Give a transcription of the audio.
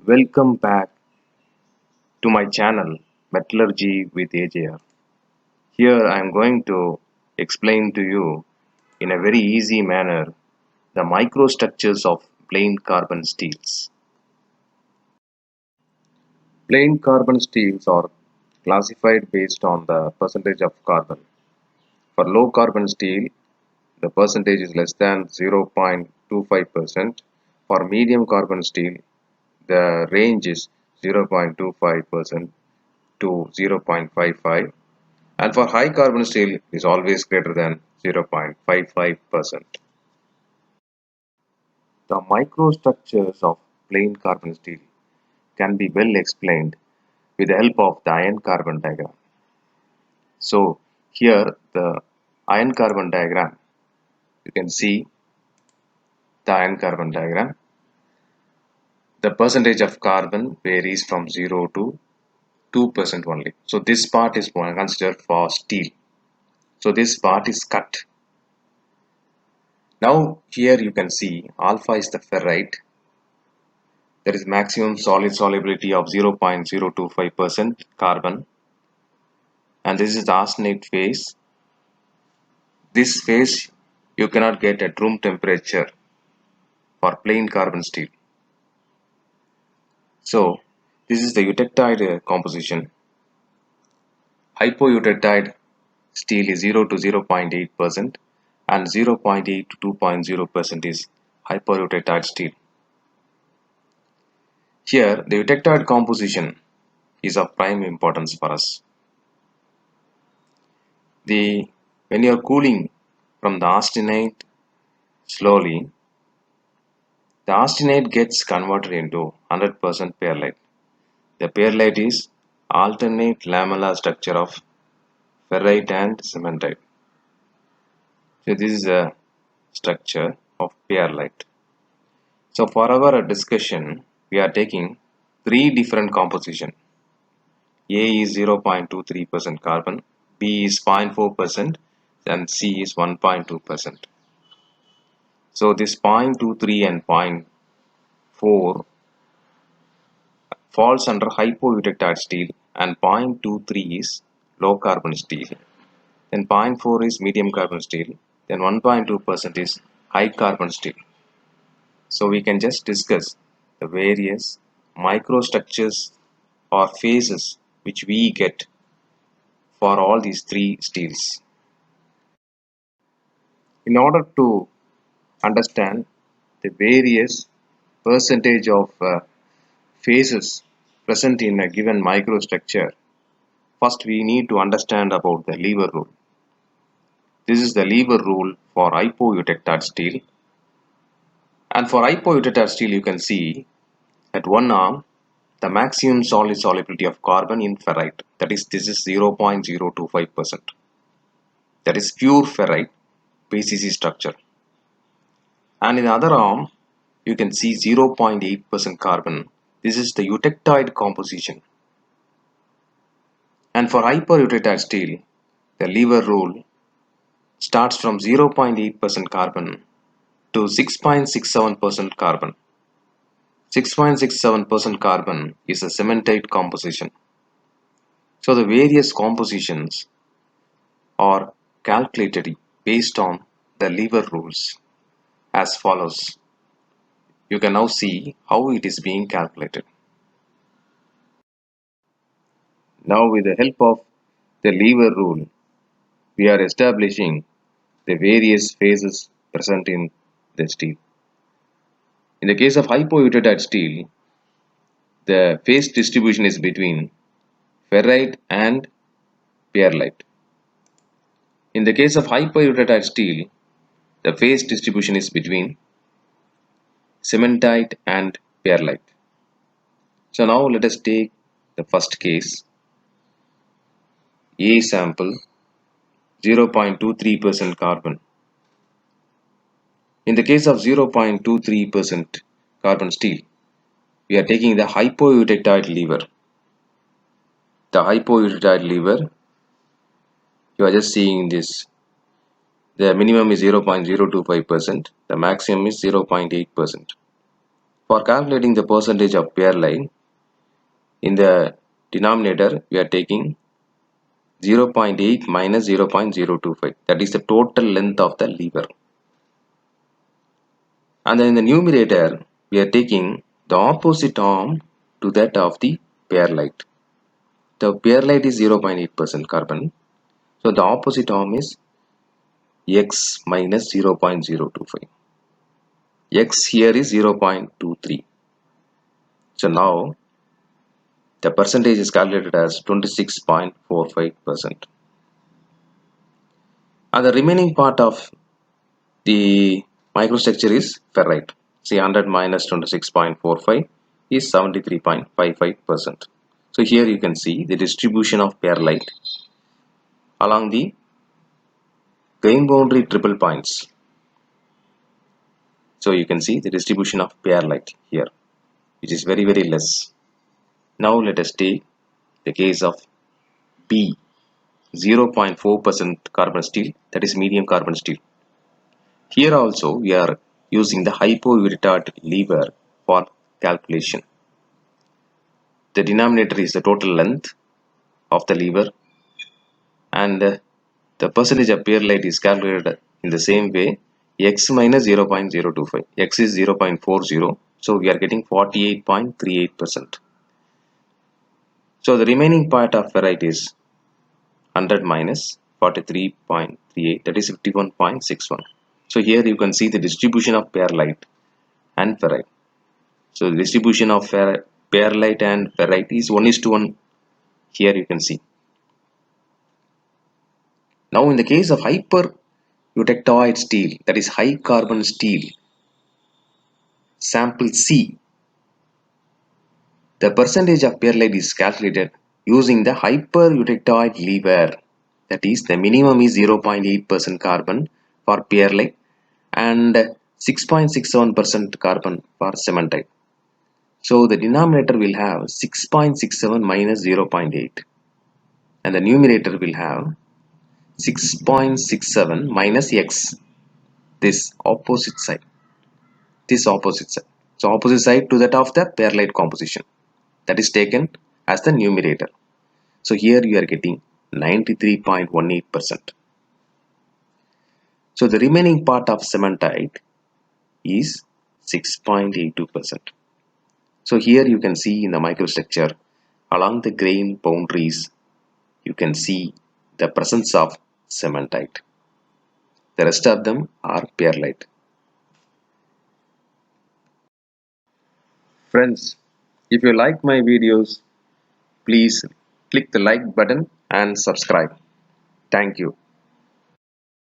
Welcome back to my channel Metallurgy with AJR. Here I am going to explain to you in a very easy manner the microstructures of plain carbon steels. Plain carbon steels are classified based on the percentage of carbon. For low carbon steel, the percentage is less than 0.25%. For medium carbon steel, the range is 0.25% to 0.55, and for high carbon steel is always greater than 0.55%. The microstructures of plain carbon steel can be well explained with the help of the iron carbon diagram. So here the iron carbon diagram, you can see the iron carbon diagram. The percentage of carbon varies from 0 to 2% only. So this part is considered for steel. So this part is cut. Now here you can see alpha is the ferrite. There is maximum solid solubility of 0.025% carbon, and this is the arsenate phase. This phase you cannot get at room temperature for plain carbon steel. So this is the eutectide composition. Hypoeutectide steel is 0 to 0.8% and 0.8 to 2.0% is hypereutectide steel. Here the eutectide composition is of prime importance for us. When you are cooling from the austenite slowly, the austenite gets converted into 100% perlite. The perlite is alternate lamellar structure of ferrite and cementite. So this is a structure of perlite. So for our discussion, we are taking three different composition. A is 0.23% carbon, B is 0.4%, and C is 1.2%. So this 0.23 and 0.4 falls under hypoeutectide steel, and 0.23 is low carbon steel. Then 0.4 is medium carbon steel. Then 1.2% is high carbon steel. So we can just discuss the various microstructures or phases which we get for all these three steels. In order to understand the various percentage of phases present in a given microstructure, first we need to understand about the lever rule. This is the lever rule for hypoeutectide steel. And for hypoeutectide steel, you can see at one arm the maximum solid solubility of carbon in ferrite, that is, this is 0.025%. That is pure ferrite PCC structure. And in the other arm, you can see 0.8% carbon. This is the eutectide composition. And for hypereutectide steel, the lever rule starts from 0.8% carbon to 6.67% carbon. 6.67% carbon is a cementite composition. So the various compositions are calculated based on the lever rules as follows. You can now see how it is being calculated. Now with the help of the lever rule, we are establishing the various phases present in the steel. In the case of hypoeutectide steel, the phase distribution is between ferrite and perlite. In the case of hypoeutectide steel, the phase distribution is between cementite and perlite. So now let us take the first case. A sample 0.23% carbon. In the case of 0.23% carbon steel, we are taking the hypoeutectide lever. The hypoeutectide lever, you are just seeing this. The minimum is 0.025%, the maximum is 0.8%. For calculating the percentage of perlite, in the denominator we are taking 0.8 minus 0.025, that is the total length of the lever. And then in the numerator we are taking the opposite arm to that of the perlite. The perlite is 0.8% carbon, so the opposite arm is x minus 0.025. X here is 0.23. So now the percentage is calculated as 26.45%. And the remaining part of the microstructure is ferrite. See, 100 minus 26.45 is 73.55%. So here you can see the distribution of perlite along the grain boundary triple points. So you can see the distribution of perlite here, which is very less. Now let us take the case of B, 0.4% carbon steel, that is medium carbon steel. Here also we are using the hypoiodide lever for calculation. The denominator is the total length of the lever, and the percentage of perlite is calculated in the same way, x minus 0.025. X is 0.40, so we are getting 48.38%. So the remaining part of ferrite is 100 minus 43.38, that is 51.61. So here you can see the distribution of perlite and ferrite. So the distribution of perlite and ferrite is 1:1. Here you can see. Now in the case of hypereutectoid steel, that is high carbon steel, sample C, the percentage of perlite is calculated using the hypereutectoid lever. That is, the minimum is 0.8% carbon for perlite and 6.67% carbon for cementite. So the denominator will have 6.67 minus 0.8, and the numerator will have 6.67 minus x, this opposite side, so opposite side to that of the perlite composition, that is taken as the numerator. So here you are getting 93.18%. So the remaining part of cementite is 6.82%. So here you can see in the microstructure along the grain boundaries you can see the presence of cementite. The rest of them are perlite. Friends, if you like my videos, please click the like button and subscribe. Thank you.